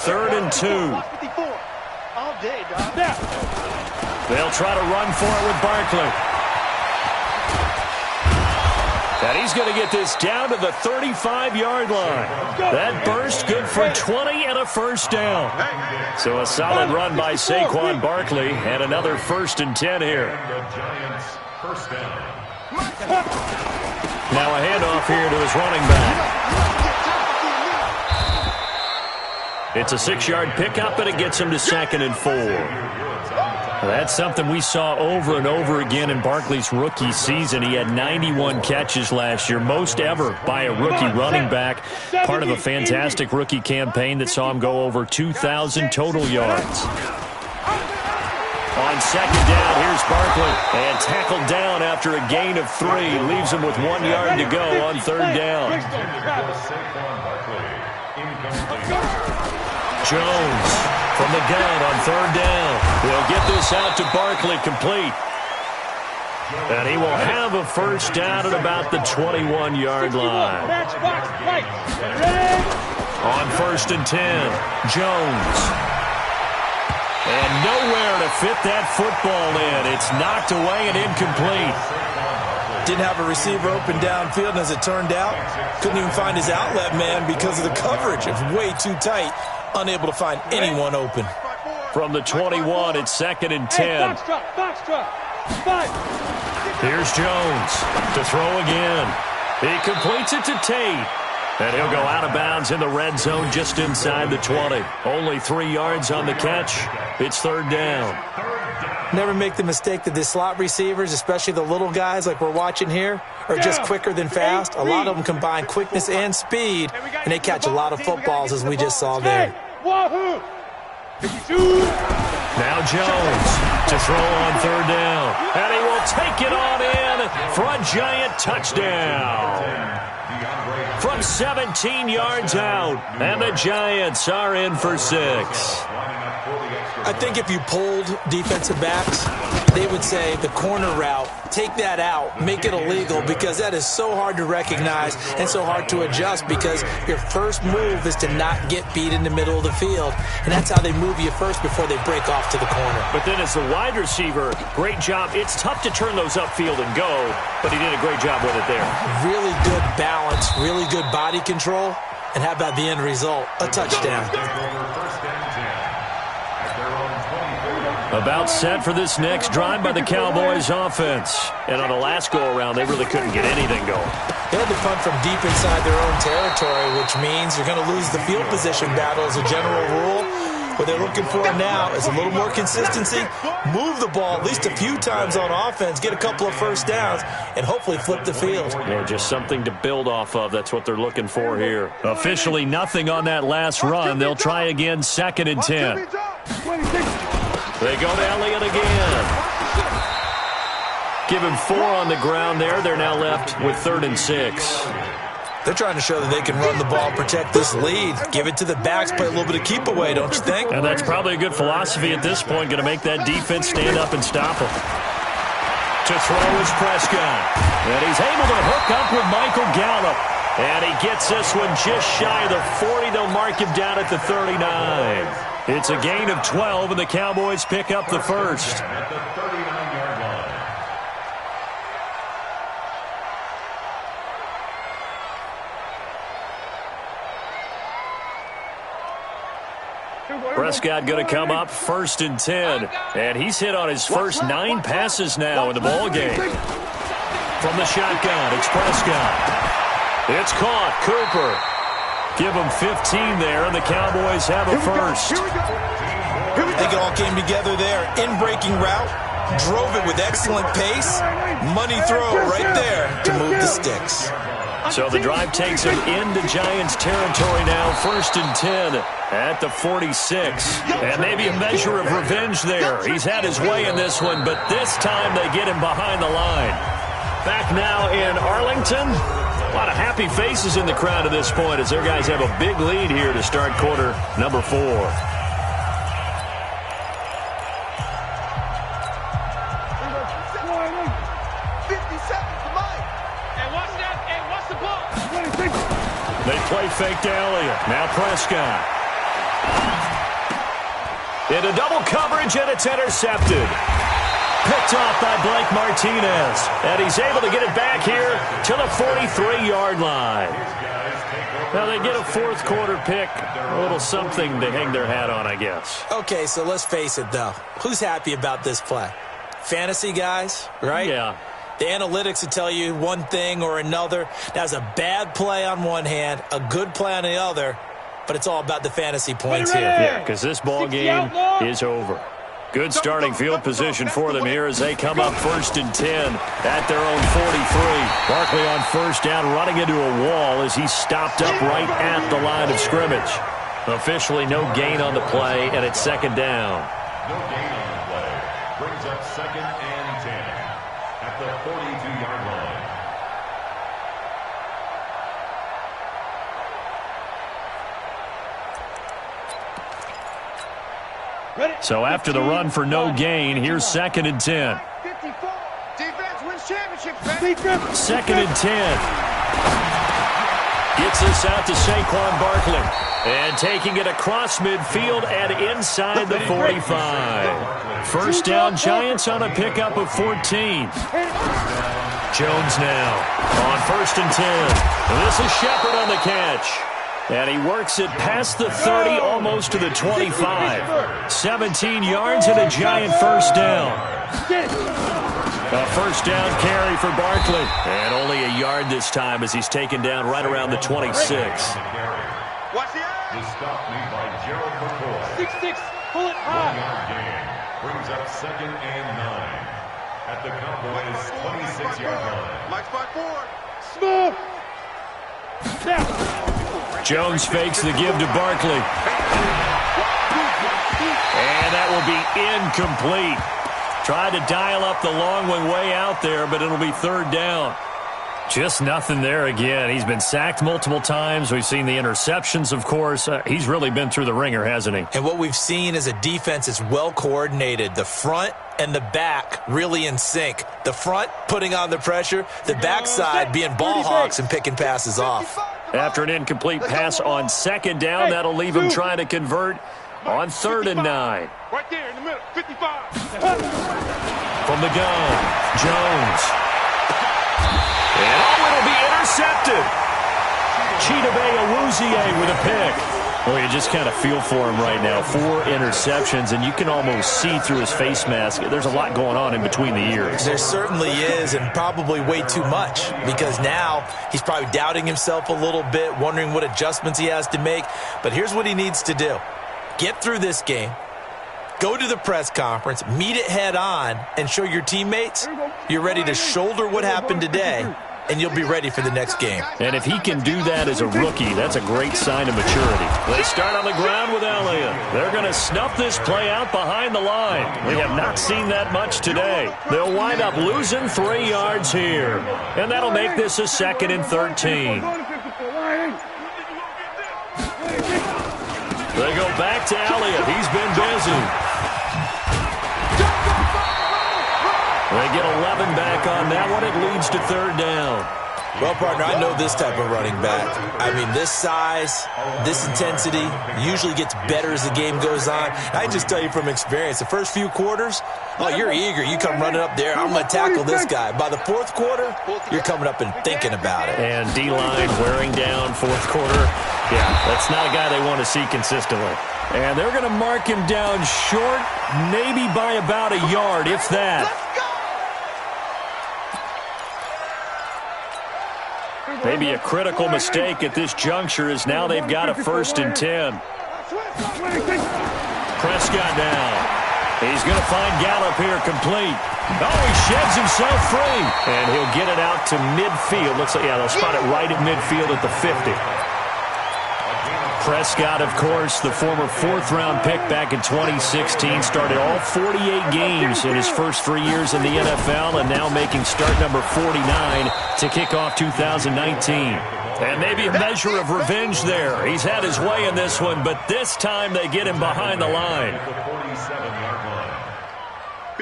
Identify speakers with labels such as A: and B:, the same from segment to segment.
A: 3rd and 2. They'll try to run for it with Barkley. And he's going to get this down to the 35-yard line. That burst good for 20 and a first down. So a solid run by Saquon Barkley and another 1st and 10 here. Now a handoff here to his running back. It's a 6-yard pickup, and it gets him to 2nd and 4. That's something we saw over and over again in Barkley's rookie season. He had 91 catches last year, most ever by a rookie running back, part of a fantastic rookie campaign that saw him go over 2,000 total yards. On 2nd down, here's Barkley, and tackled down after a gain of 3. Leaves him with 1 yard to go on 3rd down. Jones from the gun on 3rd down. They'll get this out to Barkley, complete. And he will have a first down at about the 21-yard line. On 1st and 10, Jones. And nowhere to fit that football in. It's knocked away and incomplete.
B: Didn't have a receiver open downfield, and as it turned out, couldn't even find his outlet man because of the coverage. It's way too tight. Unable to find anyone open.
A: From the 21, it's 2nd and 10. Here's Jones to throw again. He completes it to Tate. And he'll go out of bounds in the red zone just inside the 20. Only 3 yards on the catch. It's 3rd down.
B: Never make the mistake that the slot receivers, especially the little guys like we're watching here, are just quicker than fast. A lot of them combine quickness and speed, and they catch a lot of footballs, as we just saw there.
A: Now Jones to throw on 3rd down. And he will take it on in for a Giant touchdown. From 17 yards out, and the Giants are in for 6.
B: I think if you polled defensive backs, they would say the corner route, take that out, make it illegal, because that is so hard to recognize and so hard to adjust, because your first move is to not get beat in the middle of the field, and that's how they move you first before they break off to the corner.
A: But then as the wide receiver, great job. It's tough to turn those upfield and go, but he did a great job with it there.
B: Really good balance, really good body control, and how about the end result? A touchdown.
A: About set for this next drive by the Cowboys offense. And on the last go-around, they really couldn't get anything going.
B: They had to punt from deep inside their own territory, which means you're going to lose the field position battle as a general rule. What they're looking for now is a little more consistency, move the ball at least a few times on offense, get a couple of first downs, and hopefully flip the field.
A: Yeah, just something to build off of. That's what they're looking for here. Officially nothing on that last run. They'll try again, 2nd and 10. They go to Elliott again. Give him 4 on the ground there. They're now left with 3rd and 6.
B: They're trying to show that they can run the ball, protect this lead. Give it to the backs, play a little bit of keep away, don't you think?
A: And that's probably a good philosophy at this point. Going to make that defense stand up and stop them. To throw is Prescott. And he's able to hook up with Michael Gallup. And he gets this one just shy of the 40. They'll mark him down at the 39. It's a gain of 12, and the Cowboys pick up the first. Prescott going to come up 1st and 10. And he's hit on his first 9 passes now in the ballgame. From the shotgun, it's Prescott. It's caught. Cooper. Give them 15 there, and the Cowboys have a first.
B: I think it all came together there. In-breaking route. Drove it with excellent pace. Money throw right there to move the sticks.
A: So the drive takes him into Giants territory now, 1st and 10 at the 46. And maybe a measure of revenge there. He's had his way in this one, but this time they get him behind the line. Back now in Arlington. A lot of happy faces in the crowd at this point as their guys have a big lead here to start quarter number 4. They play fake to Elliott. Now Prescott. Into double coverage, and it's intercepted. Picked off by Blake Martinez. And he's able to get it back here to the 43-yard line. Now they get a fourth quarter pick. A little something to hang their hat on, I guess.
B: Okay, so let's face it, though. Who's happy about this play? Fantasy guys, right?
A: Yeah.
B: The analytics will tell you one thing or another. That's a bad play on one hand, a good play on the other, but it's all about the fantasy points here.
A: Yeah, because this ball game is over. Good starting field position for them here as they come up 1st and 10 at their own 43. Barkley on first down, running into a wall as he's stopped up right at the line of scrimmage. Officially no gain on the play, and it's 2nd down.
C: No gain on the play. Brings up 2nd and 10 at the 42-yard line.
A: So after the run for no gain, here's 2nd and 10.
D: 54. Defense wins championships.
A: 2nd and 10. Gets this out to Saquon Barkley. And taking it across midfield and inside the 45. First down, Giants on a pickup of 14. Jones now on 1st and 10. This is Shepard on the catch. And he works it past the 30, almost to the 25. 17 yards and a Giant first down. A first down carry for Barkley. And only a yard this time as he's taken down right around the 26.
D: Watch the eye.
C: The stop made by Gerald McCoy.
D: 6-6. Pull it high.
C: 1-yard gain. Brings up 2nd and 9 at the Cowboys' 26-yard line.
D: Mike spot forward. Smooth. Snap.
A: Jones fakes the give to Barkley. And that will be incomplete. Tried to dial up the long one way out there, but it'll be 3rd down. Just nothing there again. He's been sacked multiple times. We've seen the interceptions, of course. He's really been through the ringer, hasn't he?
B: And what we've seen is a defense that's well coordinated. The front and the back really in sync. The front putting on the pressure, the backside being ball hawks and picking passes off.
A: After an incomplete pass on 2nd down, that'll leave him trying to convert on 3rd and 9.
D: Right there in the middle. 55.
A: From the gun, Jones. And it'll be intercepted. Chidobe Awuzie with a pick. Well, you just kind of feel for him right now. 4 interceptions, and you can almost see through his face mask. There's a lot going on in between the ears.
B: There certainly is, and probably way too much, because now he's probably doubting himself a little bit, wondering what adjustments he has to make. But here's what he needs to do. Get through this game. Go to the press conference, meet it head on, and show your teammates you're ready to shoulder what happened today, and you'll be ready for the next game.
A: And if he can do that as a rookie, that's a great sign of maturity. They start on the ground with Elliott. They're going to snuff this play out behind the line. We have not seen that much today. They'll wind up losing 3 yards here. And that'll make this a 2nd and 13. They go back to Elliott. He's been busy. They get 11 back on that one. It leads to 3rd down.
B: Well, partner, I know this type of running back. I mean, this size, this intensity usually gets better as the game goes on. I just tell you from experience, the first few quarters, oh, you're eager. You come running up there, I'm going to tackle this guy. By the 4th quarter, you're coming up and thinking about it.
A: And D-line wearing down 4th quarter. Yeah, that's not a guy they want to see consistently. And they're going to mark him down short, maybe by about a yard, if that. Maybe a critical mistake at this juncture is now they've got a 1st and 10. Prescott now. He's going to find Gallup here complete. Oh, he sheds himself free. And he'll get it out to midfield. Looks like, yeah, they'll spot it right at midfield at the 50. Prescott, of course, the former 4th-round pick back in 2016, started all 48 games in his first 3 years in the NFL, and now making start number 49 to kick off 2019. And maybe a measure of revenge there. He's had his way in this one, but this time they get him behind the line.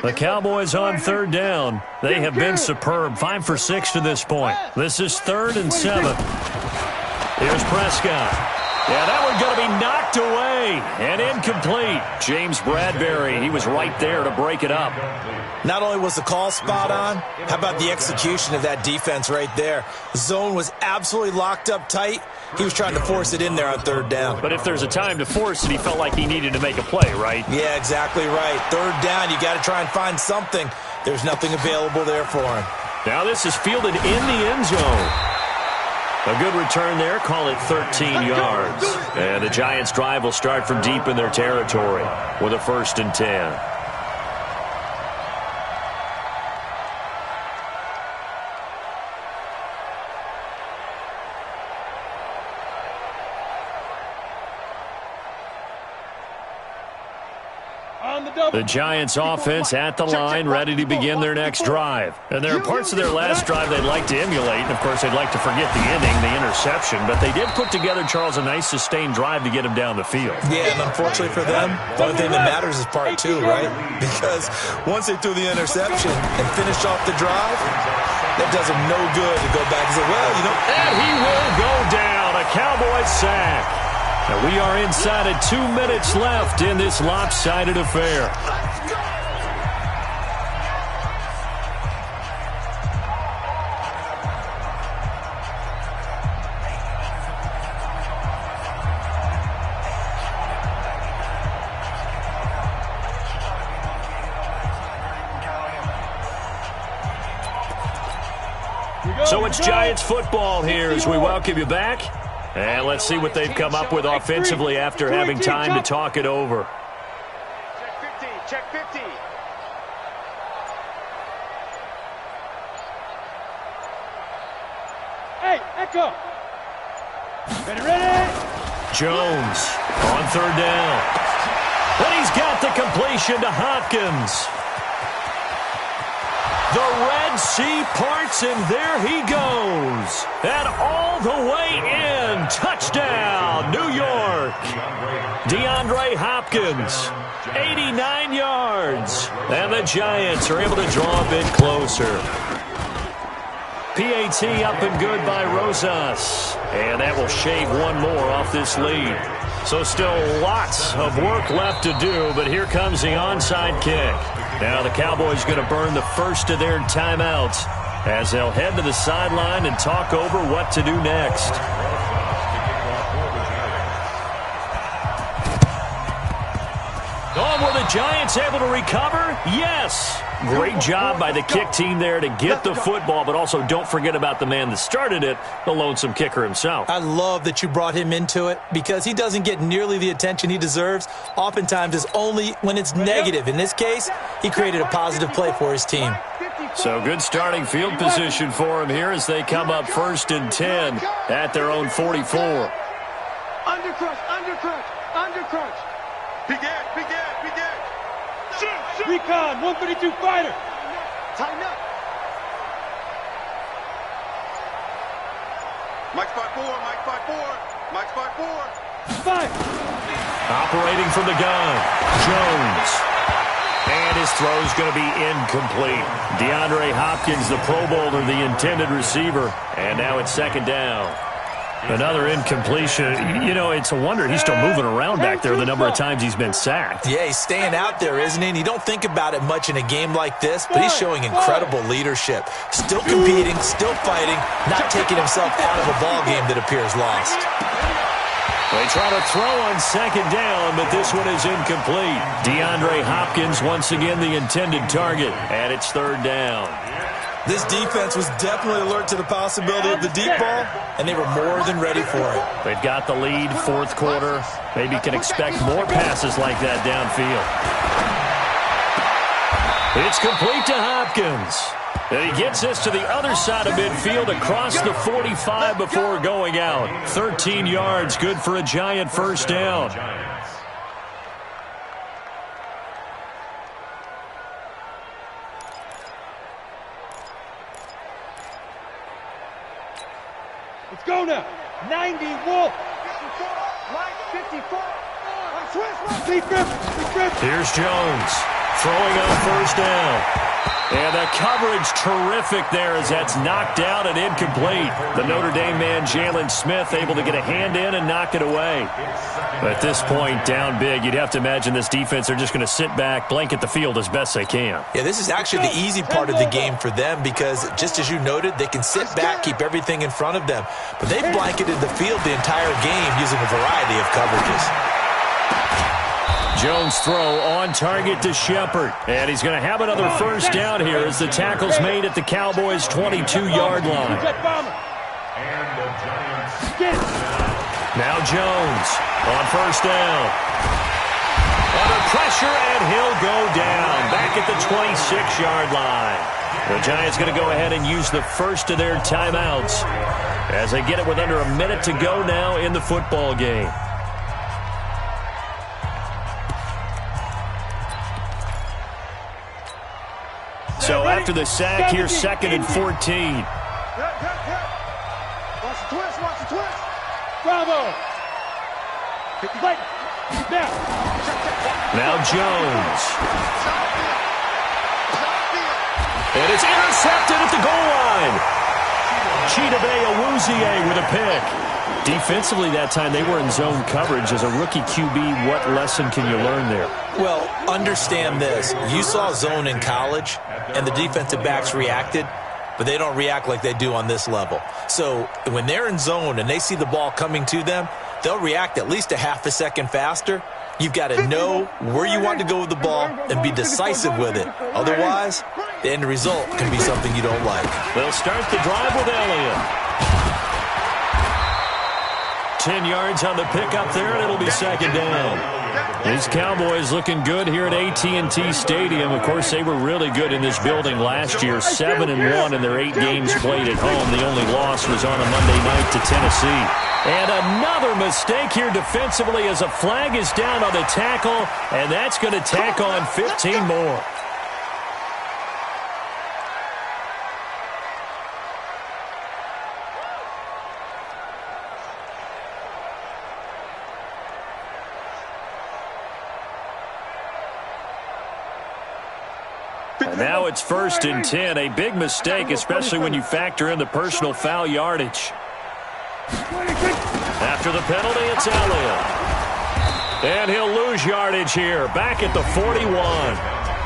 A: The Cowboys on 3rd down. They have been superb. 5 for 6 to this point. This is 3rd and 7. Here's Prescott. Yeah, that one going to be knocked away and incomplete. James Bradbury, he was right there to break it up.
B: Not only was the call spot on, how about the execution of that defense right there? The zone was absolutely locked up tight. He was trying to force it in there on third down.
A: But if there's a time to force it, he felt like he needed to make a play, right?
B: Yeah, exactly right. Third down, you got to try and find something. There's nothing available there for him.
A: Now this is fielded in the end zone. A good return there, call it 13 yards. And the Giants' drive will start from deep in their territory with a 1st and 10. The Giants offense at the line, ready to begin their next drive. And there are parts of their last drive they'd like to emulate. And, of course, they'd like to forget the ending, the interception. But they did put together, Charles, a nice sustained drive to get him down the field.
B: Yeah, and unfortunately for them, the only thing that matters is part 2, right? Because once they threw the interception and finished off the drive, that does them no good to go back and say, well, you know.
A: And he will go down, a Cowboys sack. And we are inside of 2 minutes left in this lopsided affair. So it's Giants football here as we welcome you back. And let's see what they've come up with offensively after having time to talk it over.
D: Check 50. Hey, Echo. Ready?
A: Jones on 3rd down. And he's got the completion to Hopkins. The Red Sea parts, and there he goes. And all the way in. Touchdown, New York. DeAndre Hopkins, 89 yards. And the Giants are able to draw a bit closer. PAT up and good by Rosas. And that will shave one more off this lead. So still lots of work left to do, but here comes the onside kick. Now the Cowboys going to burn the first of their timeouts as they'll head to the sideline and talk over what to do next. Oh, were the Giants able to recover? Yes. Great job by the kick team there to get the football, but also don't forget about the man that started it, the lonesome kicker himself.
B: I love that you brought him into it because he doesn't get nearly the attention he deserves. Oftentimes it's only when it's negative. In this case, he created a positive play for his team.
A: So good starting field position for him here as they come up 1st and 10 at their own 44.
D: Undercrunch. Begin. Recon, 132 fighter. Tighten up. Mike spot 4. 5.
A: Operating from the gun, Jones. And his throw's going to be incomplete. DeAndre Hopkins, the Pro Bowler, the intended receiver. And now it's 2nd down. Another incompletion. You know, it's a wonder he's still moving around back there the number of times he's been sacked.
B: Yeah, he's staying out there, isn't he? And you don't think about it much in a game like this, but he's showing incredible leadership. Still competing, still fighting, not taking himself out of a ball game that appears lost.
A: They try to throw on 2nd down, but this one is incomplete. DeAndre Hopkins once again the intended target, and it's 3rd down.
B: This defense was definitely alert to the possibility of the deep ball, and they were more than ready for it.
A: They've got the lead, 4th quarter. Maybe can expect more passes like that downfield. It's complete to Hopkins. And he gets this to the other side of midfield across the 45 before going out. 13 yards, good for a Giant 1st down.
D: Let's go now. 90 Wolf. Mike 54. I'm Swiss.
A: Here's Jones throwing on 1st down. And the coverage terrific there as that's knocked out and incomplete. The Notre Dame man, Jalen Smith, able to get a hand in and knock it away. But at this point, down big, you'd have to imagine this defense are just going to sit back, blanket the field as best they can.
B: Yeah, this is actually the easy part of the game for them because, just as you noted, they can sit back, keep everything in front of them. But they've blanketed the field the entire game using a variety of coverages.
A: Jones throw on target to Shepard. And he's going to have another first down here as the tackle's made at the Cowboys' 22-yard line. Now Jones on first down. Under pressure, and he'll go down back at the 26-yard line. The Giants going to go ahead and use the first of their timeouts as they get it with under a minute to go now in the football game. So after the sack, here's 2nd and 14.
D: Watch the twist, watch the twist. Bravo.
A: Now Jones. And it's intercepted at the goal line. Chidobe Awuzie with a pick. Defensively that time, they were in zone coverage. As a rookie QB, what lesson can you learn there?
B: Well, understand this. You saw zone in college, and the defensive backs reacted, but they don't react like they do on this level. So when they're in zone and they see the ball coming to them, they'll react at least a half a second faster. You've got to know where you want to go with the ball and be decisive with it. Otherwise, the end result can be something you don't like.
A: They'll start the drive with Elliott. 10 yards on the pickup there, and it'll be 2nd down. These Cowboys looking good here at AT&T Stadium. Of course, they were really good in this building last year, 7-1 in their 8 games played at home. The only loss was on a Monday night to Tennessee. And another mistake here defensively as a flag is down on the tackle, and that's going to tack on 15 more. And now it's 1st and 10. A big mistake, especially when you factor in the personal foul yardage. After the penalty, it's Elliott. And he'll lose yardage here. Back at the 41.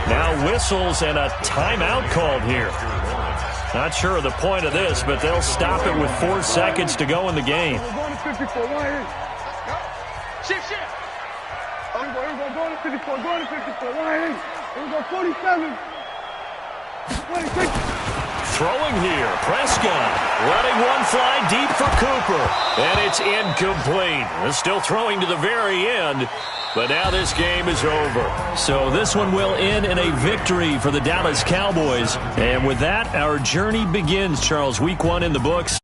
A: Now whistles and a timeout called here. Not sure of the point of this, but they'll stop it with 4 seconds to go in the game.
D: Shift. Go to 54. Go to 54. Here we go, 47.
A: Throwing here, Prescott letting one fly deep for Cooper, and it's incomplete. They're still throwing to the very end, but now this game is over. So this one will end in a victory for the Dallas Cowboys, and with that, our journey begins, Charles. Week 1 in the books.